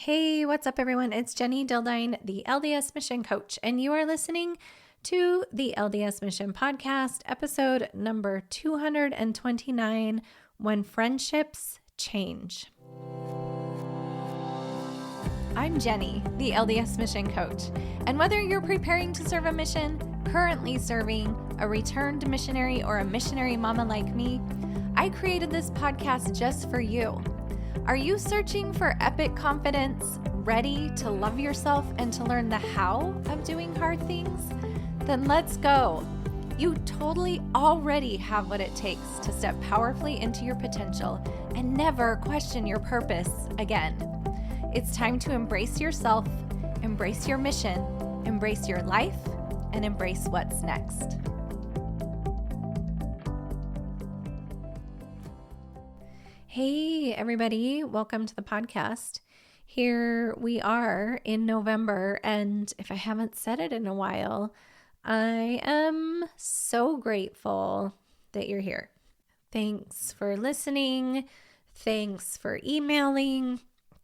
Hey, what's up, everyone? It's Jenny Dildine, the LDS Mission Coach, and you are listening to the LDS Mission Podcast, episode number 229, When Friendships Change. I'm Jenny, the LDS Mission Coach, and whether you're preparing to serve a mission, currently serving, a returned missionary, or a missionary mama like me, I created this podcast just for you. Are you searching for epic confidence, ready to love yourself and to learn the how of doing hard things? Then let's go. You totally already have what it takes to step powerfully into your potential and never question your purpose again. It's time to embrace yourself, embrace your mission, embrace your life, and embrace what's next. Hey, everybody. Welcome to the podcast. Here we are in November, and if I haven't said it in a while, I am so grateful that you're here. Thanks for listening. Thanks for emailing.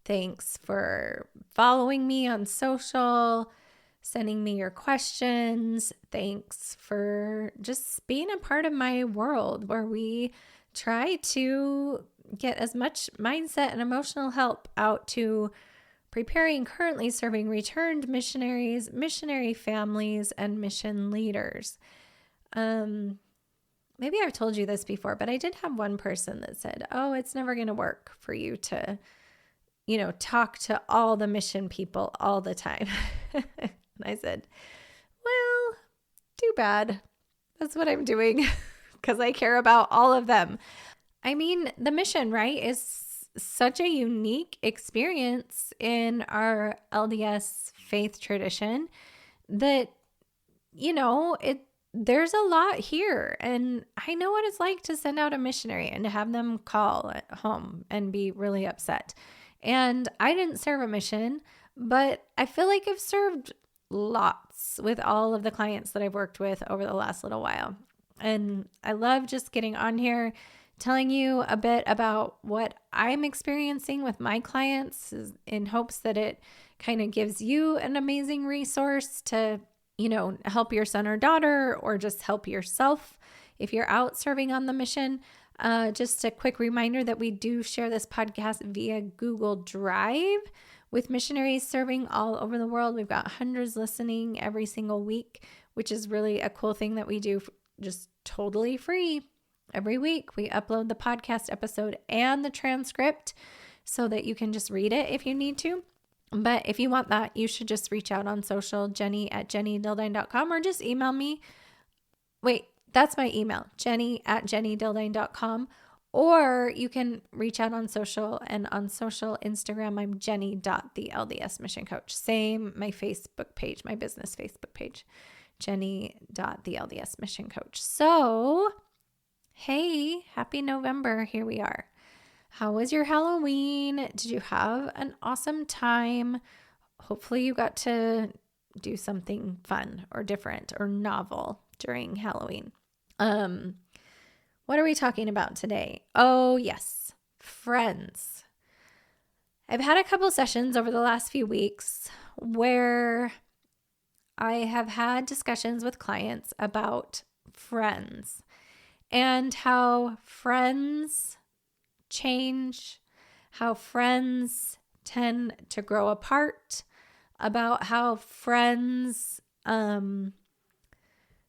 Thanks for following me on social, sending me your questions. Thanks for just being a part of my world where we try to get as much mindset and emotional help out to preparing currently serving returned missionaries, missionary families, and mission leaders. Maybe I've told you this before, but I did have one person that said, "Oh, it's never going to work for you to, talk to all the mission people all the time." And I said, "Well, too bad. That's what I'm doing because I care about all of them." I mean, the mission, right, is such a unique experience in our LDS faith tradition that, there's a lot here. And I know what it's like to send out a missionary and to have them call at home and be really upset. And I didn't serve a mission, but I feel like I've served lots with all of the clients that I've worked with over the last little while. And I love just getting on here, telling you a bit about what I'm experiencing with my clients in hopes that it kind of gives you an amazing resource to, help your son or daughter or just help yourself if you're out serving on the mission. Just a quick reminder that we do share this podcast via Google Drive with missionaries serving all over the world. We've got hundreds listening every single week, which is really a cool thing that we do just totally free. Every week we upload the podcast episode and the transcript so that you can just read it if you need to. But if you want that, you should just reach out on social, jenny@jennydildine.com, or just email me. Wait, that's my email, jenny@jennydildine.com. Or you can reach out on social, and on social Instagram, I'm jenny.the-LDS Mission Coach. Same, my Facebook page, my business Facebook page, jenny.the-LDS Mission Coach. So hey, happy November. Here we are. How was your Halloween? Did you have an awesome time? Hopefully you got to do something fun or different or novel during Halloween. What are we talking about today? Oh, yes, friends. I've had a couple sessions over the last few weeks where I have had discussions with clients about friends and how friends change, how friends tend to grow apart, about how friends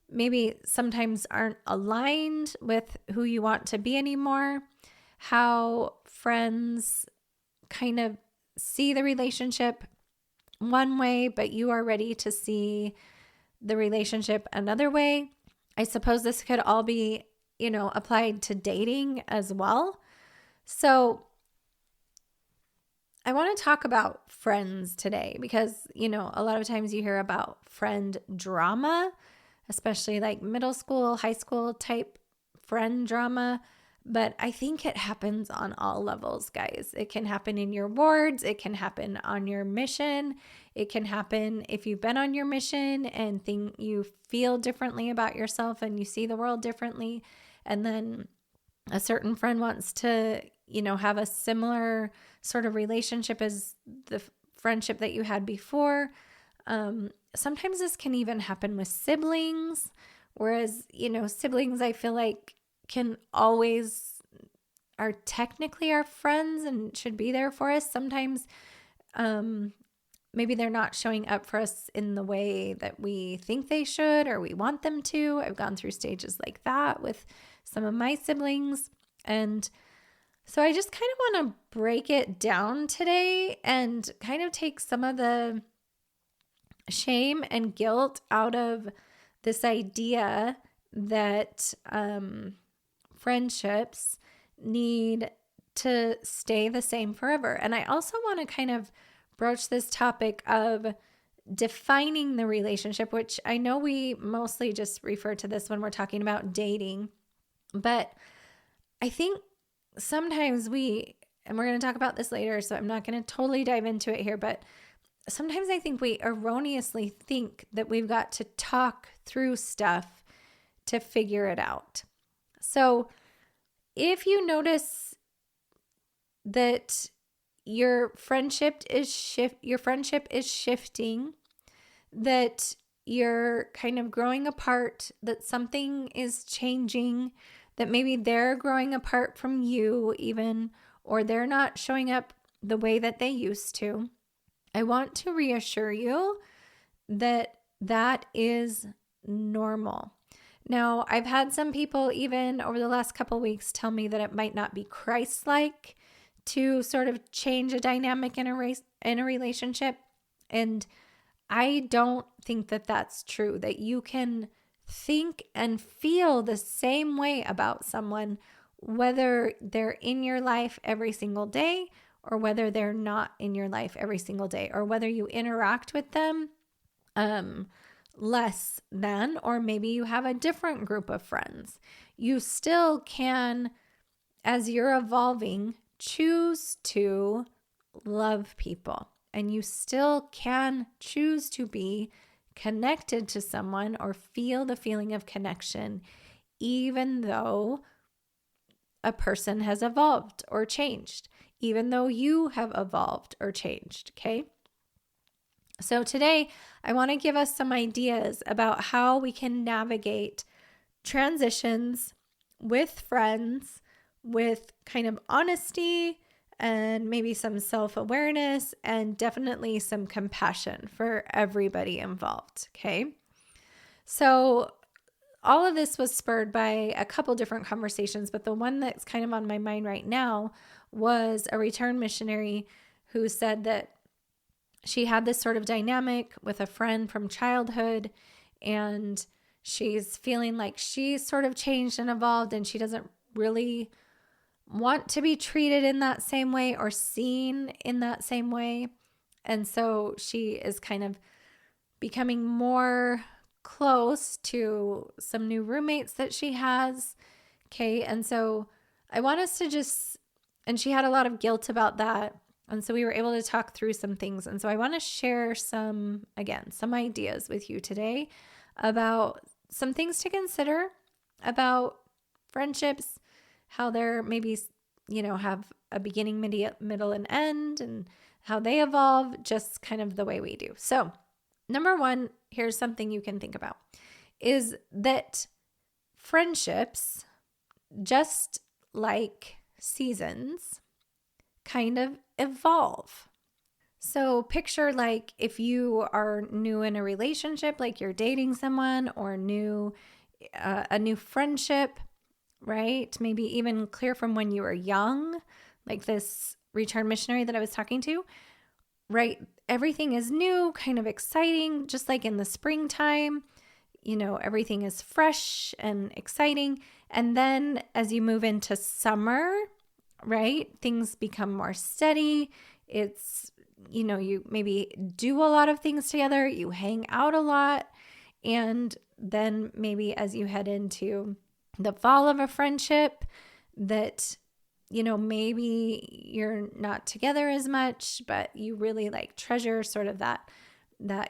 maybe sometimes aren't aligned with who you want to be anymore, how friends kind of see the relationship one way, but you are ready to see the relationship another way. I suppose this could all be applied to dating as well. So I want to talk about friends today because, a lot of times you hear about friend drama, especially like middle school, high school type friend drama. But I think it happens on all levels, guys. It can happen in your wards. It can happen on your mission. It can happen if you've been on your mission and you feel differently about yourself and you see the world differently. And then a certain friend wants to, have a similar sort of relationship as the friendship that you had before. Sometimes this can even happen with siblings, whereas, siblings I feel like are technically our friends and should be there for us. Sometimes maybe they're not showing up for us in the way that we think they should or we want them to. I've gone through stages like that with some of my siblings. And so I just kind of want to break it down today and kind of take some of the shame and guilt out of this idea that friendships need to stay the same forever. And I also want to kind of broach this topic of defining the relationship, which I know we mostly just refer to this when we're talking about dating. But I think sometimes and we're going to talk about this later, so I'm not going to totally dive into it here, but sometimes I think we erroneously think that we've got to talk through stuff to figure it out. So if you notice that your friendship is shifting, that you're kind of growing apart, that something is changing, that maybe they're growing apart from you even, or they're not showing up the way that they used to, I want to reassure you that that is normal. Now, I've had some people even over the last couple of weeks tell me that it might not be Christlike to sort of change a dynamic in a relationship. And I don't think that that's true, that you can think and feel the same way about someone, whether they're in your life every single day or whether they're not in your life every single day, or whether you interact with them less than, or maybe you have a different group of friends. You still can, as you're evolving, choose to love people, and you still can choose to be connected to someone or feel the feeling of connection, even though a person has evolved or changed, even though you have evolved or changed, okay? So today, I want to give us some ideas about how we can navigate transitions with friends with kind of honesty and maybe some self-awareness and definitely some compassion for everybody involved, okay? So all of this was spurred by a couple different conversations, but the one that's kind of on my mind right now was a return missionary who said that she had this sort of dynamic with a friend from childhood, and she's feeling like she's sort of changed and evolved, and she doesn't really want to be treated in that same way or seen in that same way. And so she is kind of becoming more close to some new roommates that she has. Okay. And so I want us to and she had a lot of guilt about that. And so we were able to talk through some things. And so I want to share some ideas with you today about some things to consider about friendships, how they're maybe, have a beginning, middle, and end, and how they evolve just kind of the way we do. So number one, here's something you can think about, is that friendships, just like seasons, kind of evolve. So picture like if you are new in a relationship, like you're dating someone, or a new friendship, right? Maybe even clear from when you were young, like this return missionary that I was talking to, right? Everything is new, kind of exciting, just like in the springtime, everything is fresh and exciting. And then as you move into summer, right, things become more steady. It's, you maybe do a lot of things together, you hang out a lot. And then maybe as you head into the fall of a friendship, that, maybe you're not together as much, but you really like treasure sort of that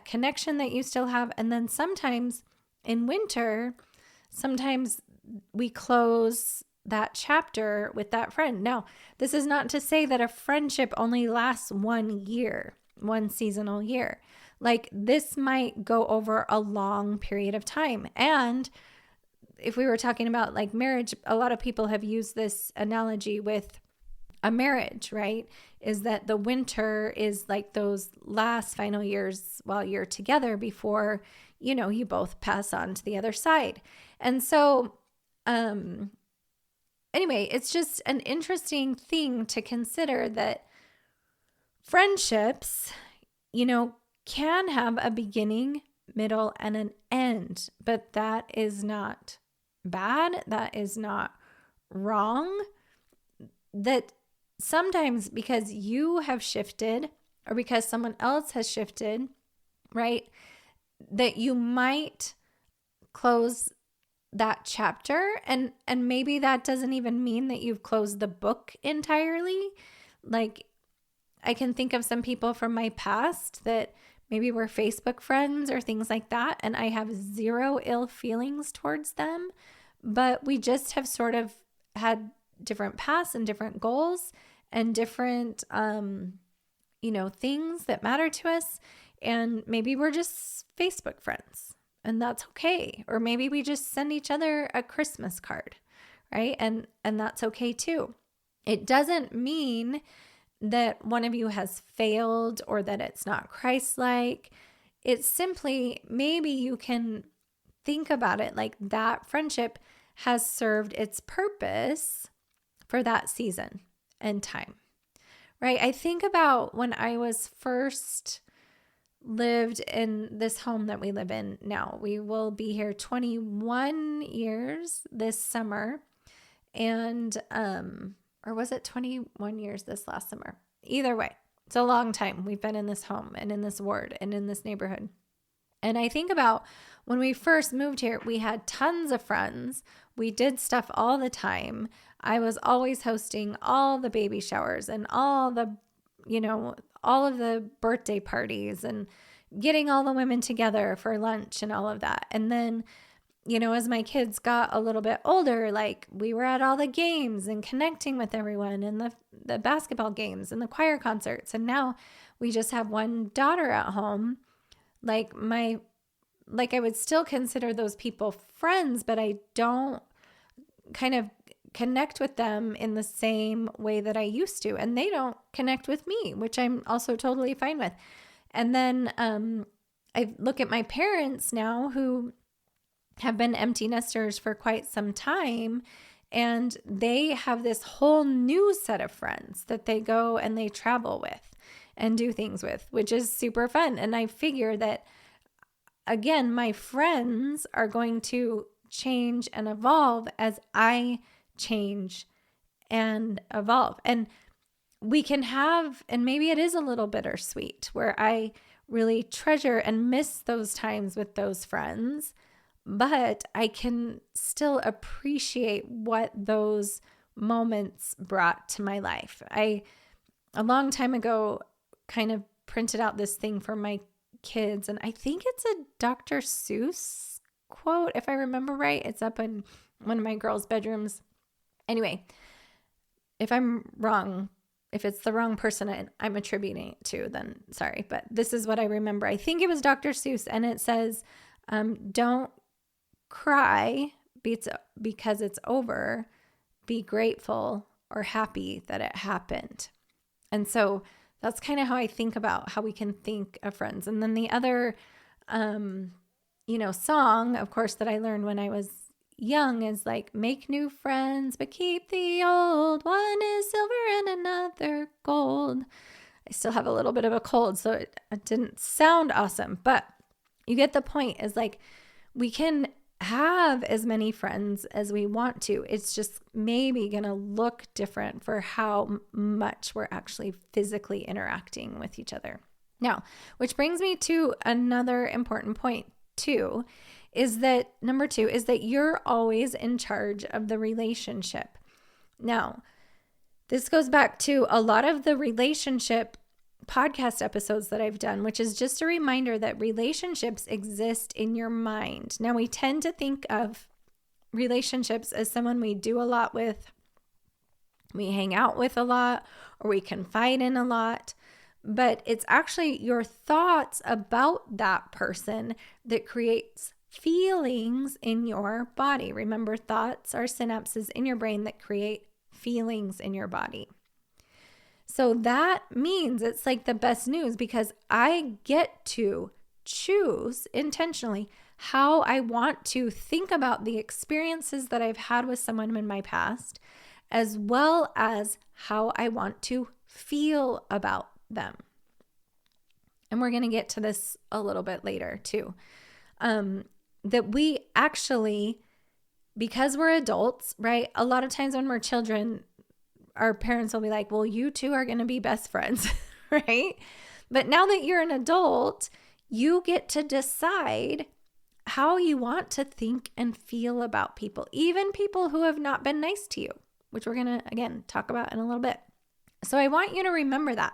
connection that you still have. And then sometimes in winter, sometimes we close that chapter with that friend. Now, this is not to say that a friendship only lasts 1 year, one seasonal year. Like this might go over a long period of time. And if we were talking about like marriage, a lot of people have used this analogy with a marriage, right? Is that the winter is like those last final years while you're together before, you both pass on to the other side. And so, anyway, it's just an interesting thing to consider that friendships, can have a beginning, middle, and an end, but that is not bad. That is not wrong. That sometimes because you have shifted or because someone else has shifted, right, that you might close that chapter, and maybe that doesn't even mean that you've closed the book entirely. Like I can think of some people from my past that maybe we're Facebook friends or things like that, and I have zero ill feelings towards them, but we just have sort of had different paths and different goals and different, things that matter to us. And maybe we're just Facebook friends, and that's okay. Or maybe we just send each other a Christmas card, right? And that's okay too. It doesn't mean that one of you has failed or that it's not Christ-like. It's simply maybe you can think about it like that friendship has served its purpose for that season and time, right? I think about when I was first lived in this home that we live in now. We will be here 21 years this summer. And, or was it 21 years this last summer? Either way, it's a long time we've been in this home and in this ward and in this neighborhood. And I think about when we first moved here, we had tons of friends. We did stuff all the time. I was always hosting all the baby showers and all the, all of the birthday parties and getting all the women together for lunch and all of that. And then, as my kids got a little bit older, like we were at all the games and connecting with everyone and the basketball games and the choir concerts. And now we just have one daughter at home. Like I would still consider those people friends, but I don't kind of connect with them in the same way that I used to. And they don't connect with me, which I'm also totally fine with. And then I look at my parents now who have been empty nesters for quite some time, and they have this whole new set of friends that they go and they travel with and do things with, which is super fun. And I figure that, again, my friends are going to change and evolve as I change and evolve. And we can have, and maybe it is a little bittersweet, where I really treasure and miss those times with those friends, but I can still appreciate what those moments brought to my life. A long time ago, kind of printed out this thing for my kids, and I think it's a Dr. Seuss quote, if I remember right. It's up in one of my girls' bedrooms. Anyway, if I'm wrong, if it's the wrong person I'm attributing it to, then sorry, but this is what I remember. I think it was Dr. Seuss, and it says, don't cry because it's over. Be grateful or happy that it happened. And so that's kind of how I think about how we can think of friends. And then the other, song, of course, that I learned when I was young is like, make new friends, but keep the old. One is silver and another gold. I still have a little bit of a cold, so it didn't sound awesome, but you get the point. Is like, we can have as many friends as we want to. It's just maybe going to look different for how much we're actually physically interacting with each other. Now, which brings me to another important point too, is that number 2 is that you're always in charge of the relationship. Now, this goes back to a lot of the relationship podcast episodes that I've done, which is just a reminder that relationships exist in your mind. Now, we tend to think of relationships as someone we do a lot with, we hang out with a lot, or we confide in a lot. but it's actually your thoughts about that person that creates feelings in your body. Remember, thoughts are synapses in your brain that create feelings in your body. So that means it's like the best news, because I get to choose intentionally how I want to think about the experiences that I've had with someone in my past, as well as how I want to feel about them. And we're going to get to this a little bit later too. That we actually, because we're adults, right? A lot of times when we're children, our parents will be like, well, you two are going to be best friends, right? But now that you're an adult, you get to decide how you want to think and feel about people, even people who have not been nice to you, which we're going to, again, talk about in a little bit. So I want you to remember that,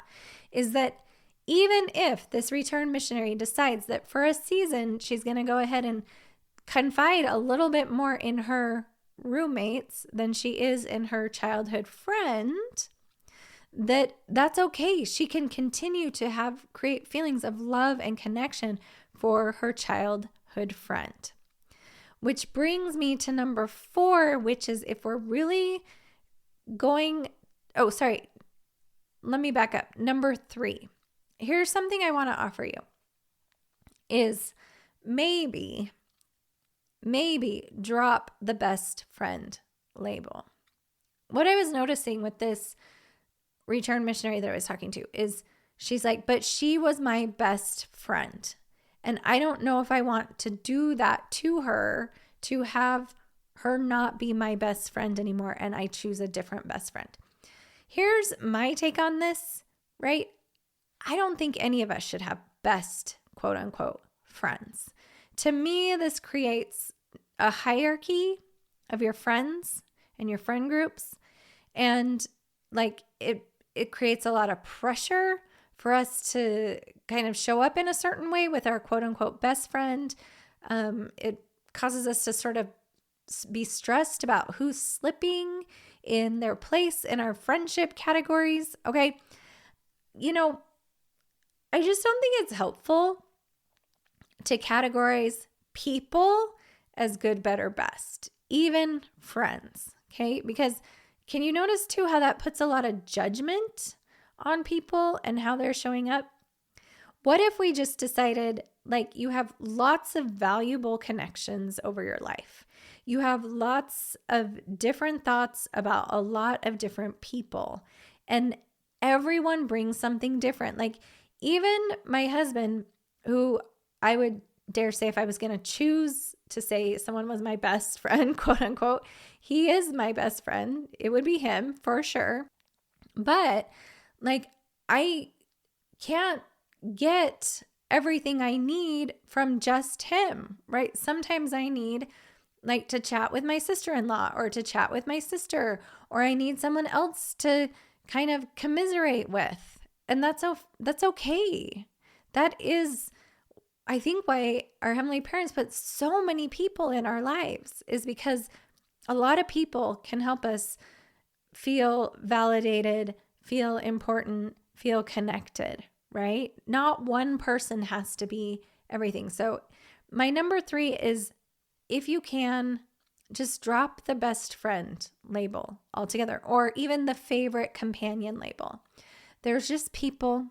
is that even if this returned missionary decides that for a season, she's going to go ahead and confide a little bit more in her roommates than she is in her childhood friend, that's okay. She can continue to create feelings of love and connection for her childhood friend. Which brings me to number 4, which is if we're really going, let me back up. Number 3. Here's something I want to offer you is maybe drop the best friend label. What I was noticing with this return missionary that I was talking to is she's like, but she was my best friend. And I don't know if I want to do that to her, to have her not be my best friend anymore, and I choose a different best friend. Here's my take on this, right? I don't think any of us should have best, quote unquote, friends. To me, this creates a hierarchy of your friends and your friend groups. And like it creates a lot of pressure for us to kind of show up in a certain way with our quote unquote best friend. It causes us to sort of be stressed about who's slipping in their place in our friendship categories. Okay. I just don't think it's helpful to categorize people as good, better, best, even friends. Okay. Because can you notice too how that puts a lot of judgment on people and how they're showing up? What if we just decided like you have lots of valuable connections over your life? You have lots of different thoughts about a lot of different people, and everyone brings something different. Like even my husband, who I would dare say if I was going to choose to say someone was my best friend, quote unquote, he is my best friend. It would be him for sure. But like, I can't get everything I need from just him, right? Sometimes I need like to chat with my sister-in-law or to chat with my sister, or I need someone else to kind of commiserate with. And that's okay. That is, I think, why our Heavenly Parents put so many people in our lives, is because a lot of people can help us feel validated, feel important, feel connected, right? Not one person has to be everything. So my number 3 is, if you can, just drop the best friend label altogether, or even the favorite companion label. There's just people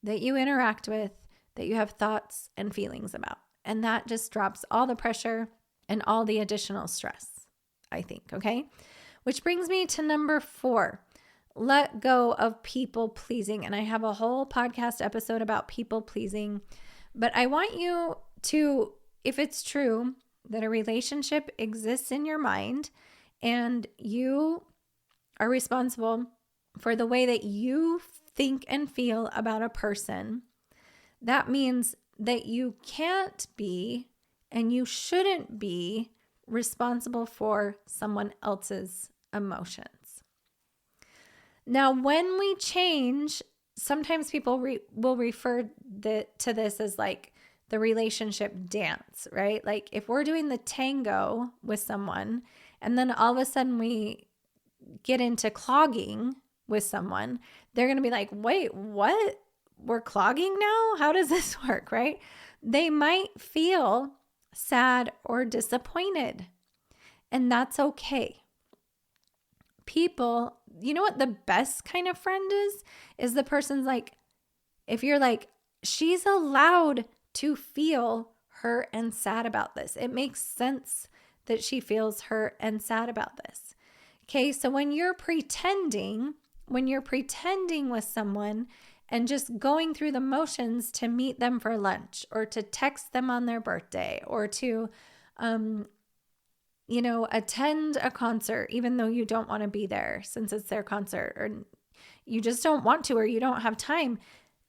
that you interact with that you have thoughts and feelings about. And that just drops all the pressure and all the additional stress, I think, okay? Which brings me to number 4, let go of people pleasing. And I have a whole podcast episode about people pleasing, but I want you to, if it's true that a relationship exists in your mind and you are responsible for the way that you think and feel about a person, that means that you can't be and you shouldn't be responsible for someone else's emotions. Now, when we change, sometimes people will refer to this as like the relationship dance, right? Like if we're doing the tango with someone and then all of a sudden we get into clogging with someone, they're going to be like, wait, what? we're clogging now? How does this work, right? They might feel sad or disappointed, and that's okay. People, you know what the best kind of friend is? Is the person's like, if you're like, she's allowed to feel hurt and sad about this. It makes sense that she feels hurt and sad about this. Okay, so when you're pretending with someone and just going through the motions to meet them for lunch or to text them on their birthday or to, attend a concert, even though you don't want to be there since it's their concert, or you just don't want to, or you don't have time,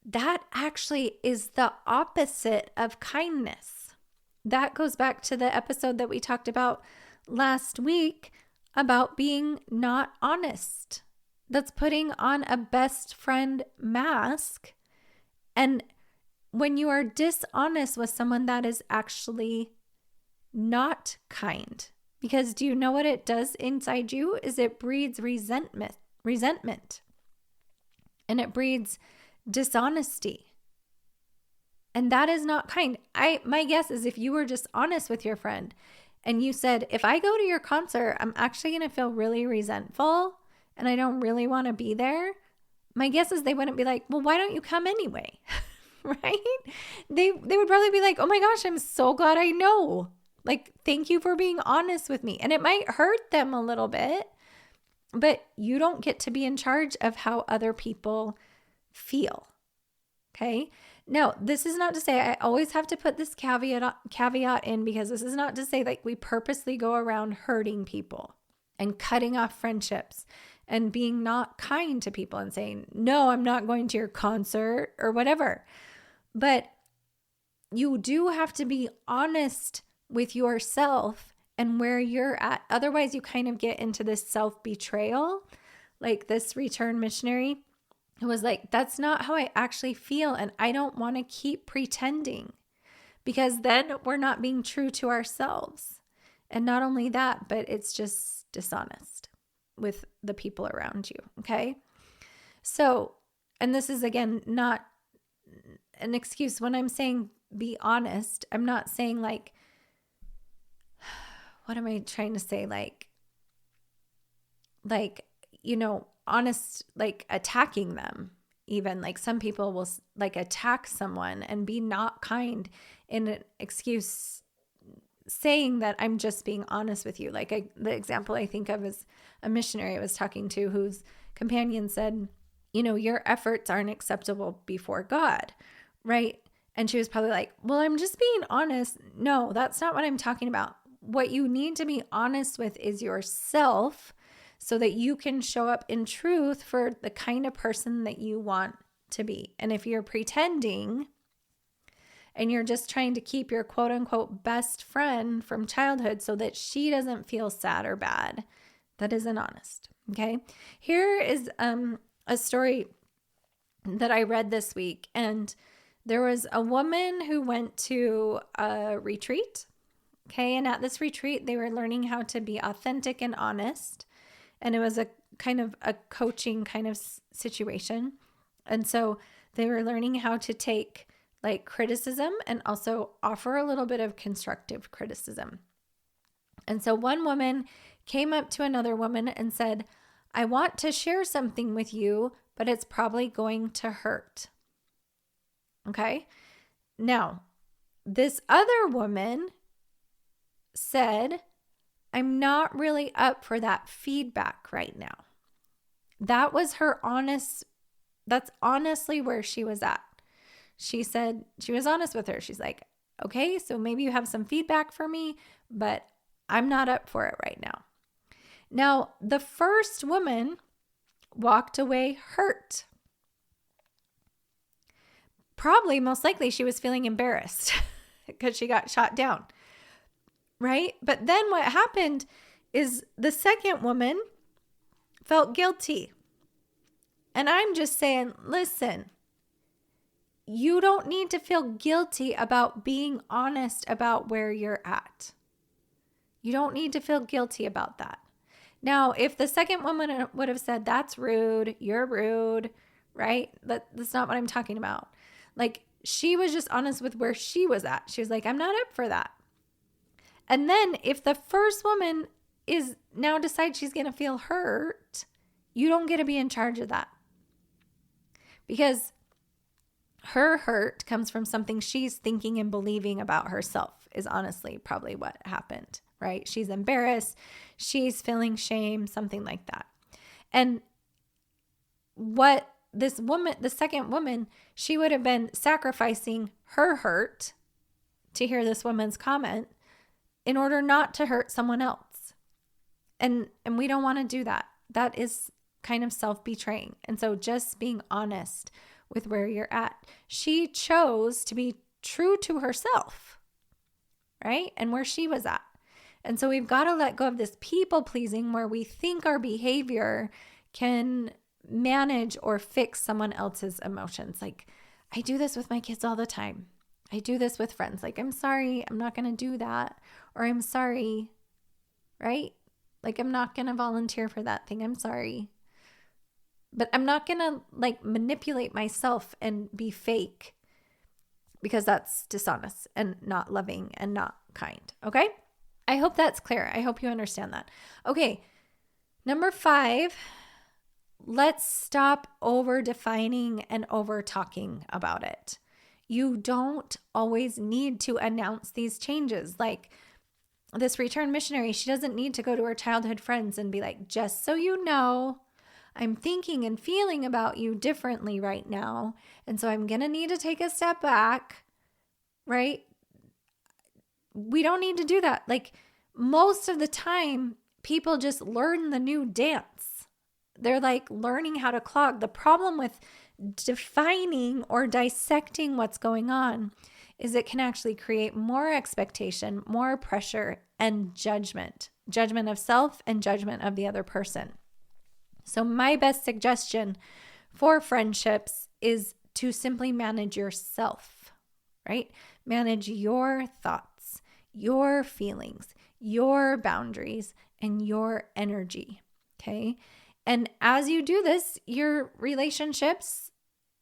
that actually is the opposite of kindness. That goes back to the episode that we talked about last week about being not honest. That's putting on a best friend mask. And when you are dishonest with someone, that is actually not kind. Because do you know what it does inside you? Is it breeds resentment, and it breeds dishonesty. And that is not kind. My guess is if you were just honest with your friend and you said, if I go to your concert, I'm actually going to feel really resentful and I don't really want to be there. My guess is they wouldn't be like, well, why don't you come anyway? Right? They would probably be like, oh my gosh, I'm so glad I know. Like, thank you for being honest with me. And it might hurt them a little bit, but you don't get to be in charge of how other people feel. Okay. Now, this is not to say, I always have to put this caveat in, because this is not to say like we purposely go around hurting people and cutting off friendships and being not kind to people and saying, no, I'm not going to your concert or whatever. But you do have to be honest with yourself and where you're at. Otherwise, you kind of get into this self-betrayal, like this return missionary. It was like, that's not how I actually feel. And I don't want to keep pretending, because then we're not being true to ourselves. And not only that, but it's just dishonest with the people around you. Okay. So, and this is again, not an excuse. When I'm saying be honest, I'm not saying like, what am I trying to say? Like, honest, like attacking them. Even like some people will like attack someone and be not kind in an excuse, saying that I'm just being honest with you. Like the example I think of is a missionary I was talking to whose companion said, your efforts aren't acceptable before God, right? And she was probably like, well, I'm just being honest. No, that's not what I'm talking about. What you need to be honest with is yourself, so that you can show up in truth for the kind of person that you want to be. And if you're pretending and you're just trying to keep your quote unquote best friend from childhood so that she doesn't feel sad or bad, that isn't honest. Okay. Here is a story that I read this week. And there was a woman who went to a retreat. Okay. And at this retreat, they were learning how to be authentic and honest. And it was a kind of a coaching kind of situation. And so they were learning how to take like criticism and also offer a little bit of constructive criticism. And so one woman came up to another woman and said, I want to share something with you, but it's probably going to hurt. Okay. Now, this other woman said, I'm not really up for that feedback right now. That was her honest, that's honestly where she was at. She said, she was honest with her. She's like, okay, so maybe you have some feedback for me, but I'm not up for it right now. Now, the first woman walked away hurt. Probably, most likely, she was feeling embarrassed because she got shot down. Right? But then what happened is the second woman felt guilty. And I'm just saying, listen, you don't need to feel guilty about being honest about where you're at. You don't need to feel guilty about that. Now, if the second woman would have said, that's rude, you're rude, right? That's not what I'm talking about. Like, she was just honest with where she was at. She was like, I'm not up for that. And then if the first woman is now decides she's going to feel hurt, you don't get to be in charge of that. Because her hurt comes from something she's thinking and believing about herself, is honestly probably what happened, right? She's embarrassed. She's feeling shame, something like that. And what this woman, the second woman, she would have been sacrificing her hurt to hear this woman's comment in order not to hurt someone else. And we don't want to do that. That is kind of self-betraying. And so just being honest with where you're at. She chose to be true to herself, right? And where she was at. And so we've got to let go of this people pleasing where we think our behavior can manage or fix someone else's emotions. Like, I do this with my kids all the time. I do this with friends. Like, I'm sorry, I'm not going to do that. Or I'm sorry, right? Like, I'm not going to volunteer for that thing. I'm sorry. But I'm not going to like manipulate myself and be fake, because that's dishonest and not loving and not kind. Okay? I hope that's clear. I hope you understand that. Okay. Number 5, let's stop over defining and over talking about it. You don't always need to announce these changes. Like this return missionary, she doesn't need to go to her childhood friends and be like, just so you know, I'm thinking and feeling about you differently right now. And so I'm going to need to take a step back, right? We don't need to do that. Like most of the time, people just learn the new dance. They're like learning how to clog. The problem with defining or dissecting what's going on is it can actually create more expectation, more pressure, and judgment of self and judgment of the other person. So my best suggestion for friendships is to simply manage yourself, right? Manage your thoughts, your feelings, your boundaries, and your energy, okay? And as you do this, your relationships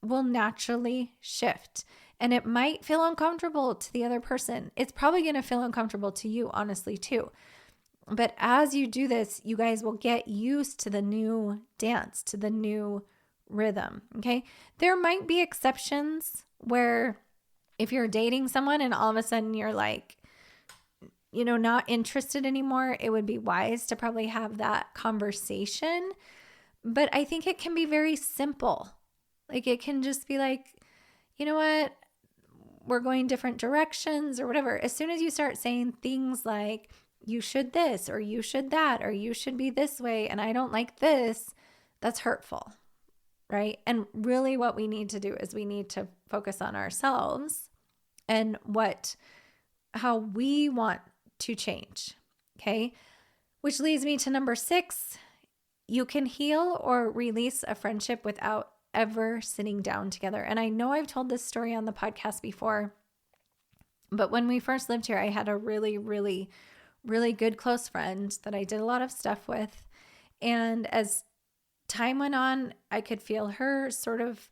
will naturally shift. And it might feel uncomfortable to the other person. It's probably going to feel uncomfortable to you, honestly, too. But as you do this, you guys will get used to the new dance, to the new rhythm, okay? There might be exceptions where if you're dating someone and all of a sudden you're like, not interested anymore, it would be wise to probably have that conversation. But I think it can be very simple. Like it can just be like, you know what? We're going different directions or whatever. As soon as you start saying things like, you should this, or you should that, or you should be this way, and I don't like this, that's hurtful, right? And really what we need to do is we need to focus on ourselves and how we want to change, okay? Which leads me to number 6. You can heal or release a friendship without ever sitting down together. And I know I've told this story on the podcast before, but when we first lived here, I had a really, really, really good close friend that I did a lot of stuff with. And as time went on, I could feel her sort of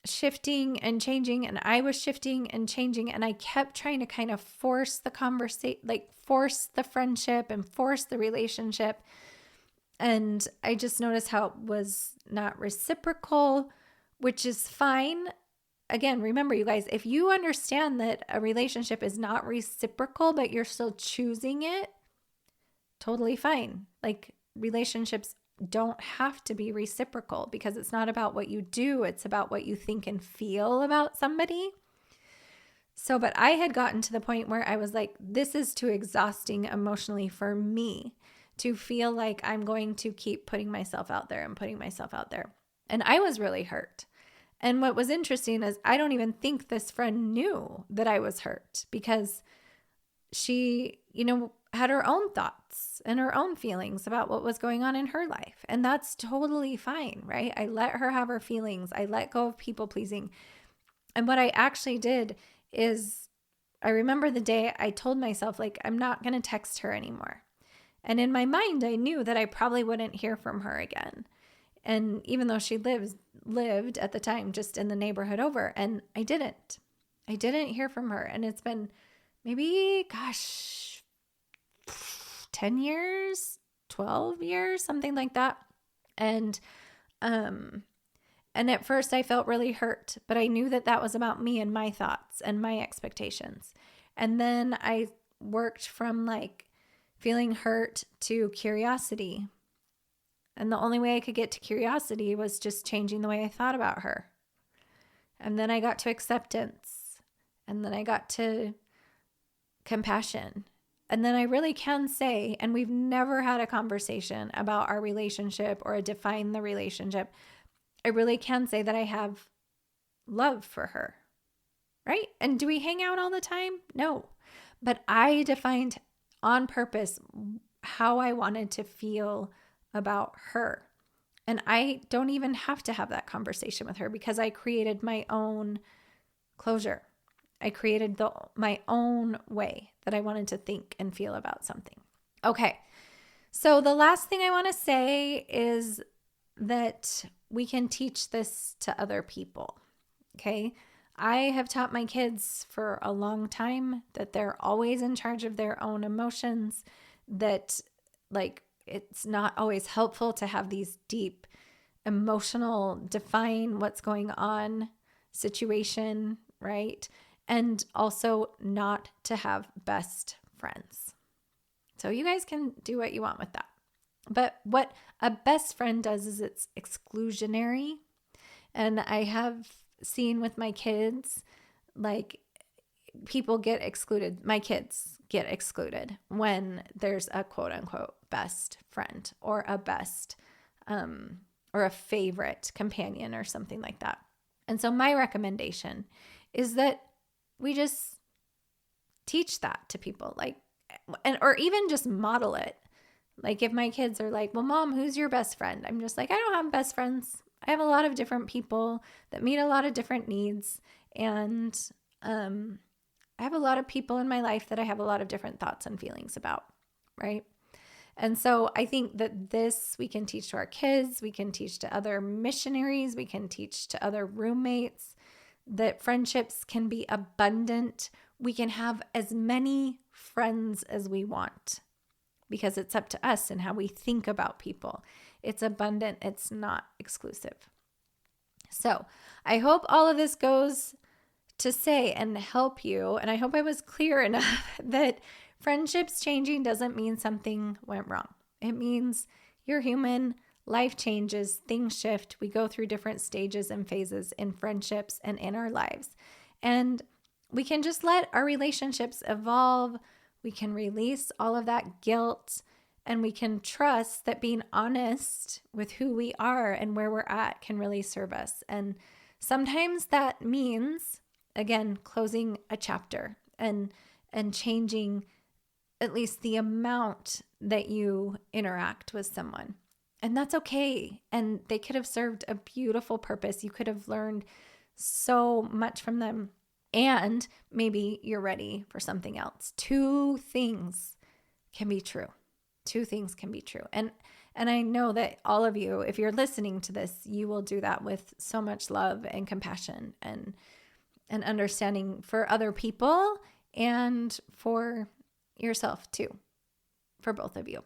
shifting and changing, and I was shifting and changing, and I kept trying to kind of force the conversation, like force the friendship and force the relationship. And I just noticed how it was not reciprocal, which is fine. Again, remember, you guys, if you understand that a relationship is not reciprocal, but you're still choosing it, totally fine. Like relationships don't have to be reciprocal because it's not about what you do. It's about what you think and feel about somebody. So, but I had gotten to the point where I was like, this is too exhausting emotionally for me to feel like I'm going to keep putting myself out there and putting myself out there. And I was really hurt. And what was interesting is I don't even think this friend knew that I was hurt because she, had her own thoughts and her own feelings about what was going on in her life. And that's totally fine, right? I let her have her feelings. I let go of people pleasing. And what I actually did is I remember the day I told myself, like, I'm not going to text her anymore. And in my mind, I knew that I probably wouldn't hear from her again. And even though she lived at the time just in the neighborhood over, and I didn't hear from her. And it's been maybe, 10 years, 12 years, something like that. And at first I felt really hurt, but I knew that that was about me and my thoughts and my expectations. And then I worked from like feeling hurt to curiosity. And the only way I could get to curiosity was just changing the way I thought about her. And then I got to acceptance. And then I got to compassion. And then I really can say, and we've never had a conversation about our relationship or define the relationship, I really can say that I have love for her, right? And do we hang out all the time? No. But I defined on purpose how I wanted to feel about her. And I don't even have to have that conversation with her because I created my own closure. I created my own way that I wanted to think and feel about something. Okay. So the last thing I want to say is that we can teach this to other people. Okay. I have taught my kids for a long time that they're always in charge of their own emotions, that like it's not always helpful to have these deep emotional define what's going on situation, right? And also not to have best friends. So you guys can do what you want with that. But what a best friend does is it's exclusionary. And I have seen with my kids, like people get excluded. My kids get excluded when there's a quote unquote best friend or a best or a favorite companion or something like that. And so my recommendation is that we just teach that to people, like, or even just model it. Like if my kids are like, well, Mom, who's your best friend? I'm just like, I don't have best friends. I have a lot of different people that meet a lot of different needs. And I have a lot of people in my life that I have a lot of different thoughts and feelings about, right? And so I think that this we can teach to our kids, we can teach to other missionaries, we can teach to other roommates, that friendships can be abundant. We can have as many friends as we want because it's up to us and how we think about people. It's abundant. It's not exclusive. So I hope all of this goes to say and help you. And I hope I was clear enough that friendships changing doesn't mean something went wrong. It means you're human. Life changes, things shift. We go through different stages and phases in friendships and in our lives. And we can just let our relationships evolve. We can release all of that guilt, and we can trust that being honest with who we are and where we're at can really serve us. And sometimes that means, again, closing a chapter and changing at least the amount that you interact with someone. And that's okay. And they could have served a beautiful purpose. You could have learned so much from them. And maybe you're ready for something else. Two things can be true. Two things can be true. And I know that all of you, if you're listening to this, you will do that with so much love and compassion and understanding for other people and for yourself too, for both of you.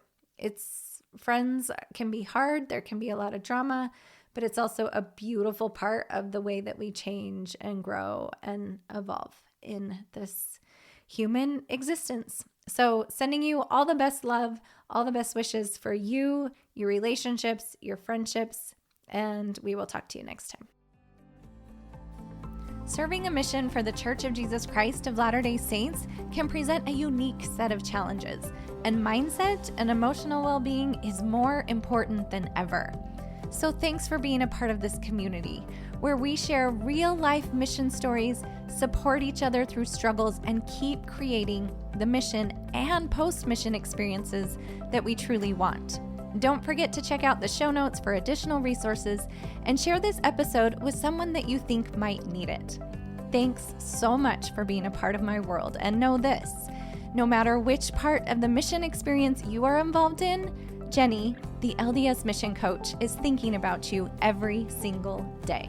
Friends can be hard. There can be a lot of drama, but it's also a beautiful part of the way that we change and grow and evolve in this human existence. So sending you all the best love, all the best wishes for you, your relationships, your friendships, and we will talk to you next time. Serving a mission for the Church of Jesus Christ of Latter-day Saints can present a unique set of challenges, and mindset and emotional well-being is more important than ever. So thanks for being a part of this community, where we share real-life mission stories, support each other through struggles, and keep creating the mission and post-mission experiences that we truly want. Don't forget to check out the show notes for additional resources and share this episode with someone that you think might need it. Thanks so much for being a part of my world, and know this: no matter which part of the mission experience you are involved in, Jenny, the LDS mission coach, is thinking about you every single day.